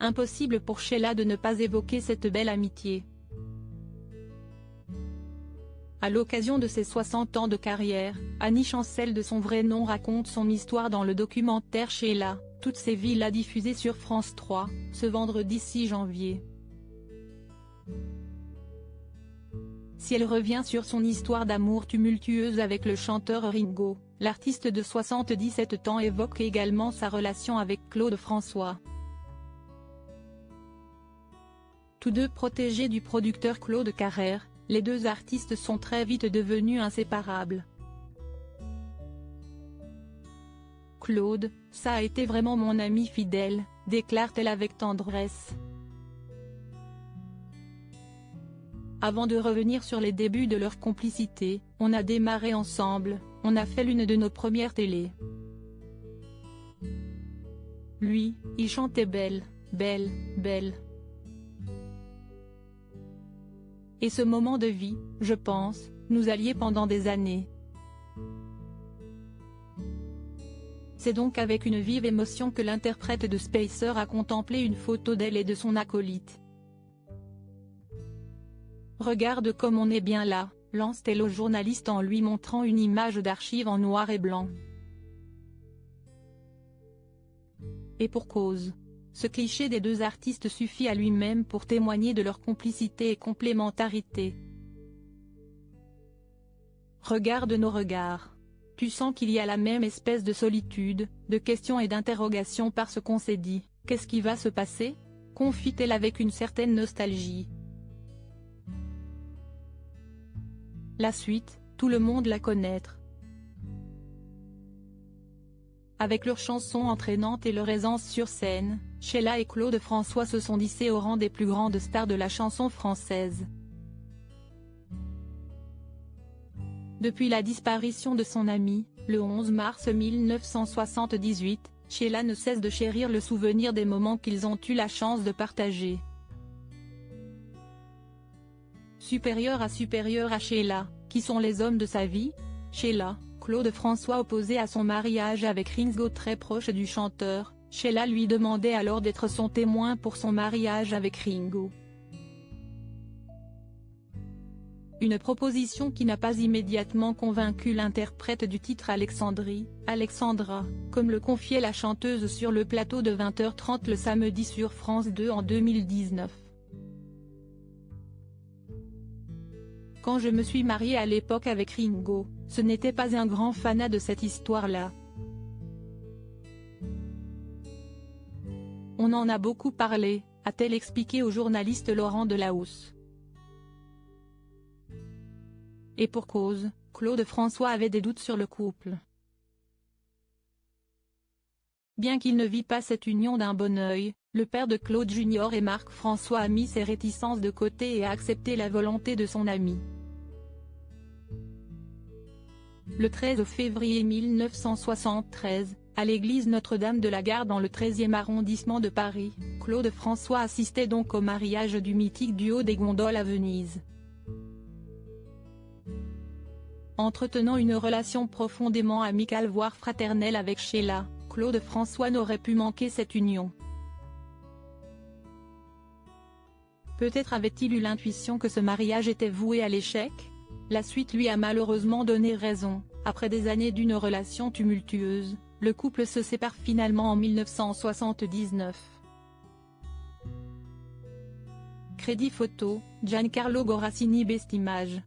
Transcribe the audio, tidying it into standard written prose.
Impossible pour Sheila de ne pas évoquer cette belle amitié. À l'occasion de ses 60 ans de carrière, Annie Chancel de son vrai nom raconte son histoire dans le documentaire Sheila, toutes ses villas diffusé sur France 3, ce vendredi 6 janvier. Si elle revient sur son histoire d'amour tumultueuse avec le chanteur Ringo, l'artiste de 77 ans évoque également sa relation avec Claude François. Tous deux protégés du producteur Claude Carrère, les deux artistes sont très vite devenus inséparables. Claude, ça a été vraiment mon ami fidèle, déclare-t-elle avec tendresse. Avant de revenir sur les débuts de leur complicité, on a démarré ensemble, on a fait l'une de nos premières télés. Lui, il chantait Belle, belle, belle. Et ce moment de vie, je pense, nous alliait pendant des années. C'est donc avec une vive émotion que l'interprète de Spacer a contemplé une photo d'elle et de son acolyte. Regarde comme on est bien là, lance-t-elle au journaliste en lui montrant une image d'archive en noir et blanc. Et pour cause. Ce cliché des deux artistes suffit à lui-même pour témoigner de leur complicité et complémentarité. Regarde nos regards. Tu sens qu'il y a la même espèce de solitude, de questions et d'interrogations parce qu'on s'est dit, qu'est-ce qui va se passer? Confie-t-elle avec une certaine nostalgie. La suite, tout le monde la connaître. Avec leurs chansons entraînantes et leur aisance sur scène, Sheila et Claude François se sont hissés au rang des plus grandes stars de la chanson française. Depuis la disparition de son ami, le 11 mars 1978, Sheila ne cesse de chérir le souvenir des moments qu'ils ont eu la chance de partager. Supérieur à Sheila, qui sont les hommes de sa vie? Sheila, Claude François opposé à son mariage avec Ringo très proche du chanteur, Sheila lui demandait alors d'être son témoin pour son mariage avec Ringo. Une proposition qui n'a pas immédiatement convaincu l'interprète du titre Alexandra, comme le confiait la chanteuse sur le plateau de 20h30 le samedi sur France 2 en 2019. Quand je me suis mariée à l'époque avec Ringo, ce n'était pas un grand fanat de cette histoire-là. On en a beaucoup parlé, a-t-elle expliqué au journaliste Laurent Delahousse. Et pour cause, Claude François avait des doutes sur le couple. Bien qu'il ne vit pas cette union d'un bon œil, le père de Claude Junior et Marc François a mis ses réticences de côté et a accepté la volonté de son ami. Le 13 février 1973, à l'église Notre-Dame de la Garde dans le 13e arrondissement de Paris, Claude François assistait donc au mariage du mythique duo des gondoles à Venise. Entretenant une relation profondément amicale voire fraternelle avec Sheila, Claude François n'aurait pu manquer cette union. Peut-être avait-il eu l'intuition que ce mariage était voué à l'échec? La suite lui a malheureusement donné raison, après des années d'une relation tumultueuse, le couple se sépare finalement en 1979. Crédit photo, Giancarlo Gorassini. Best Image.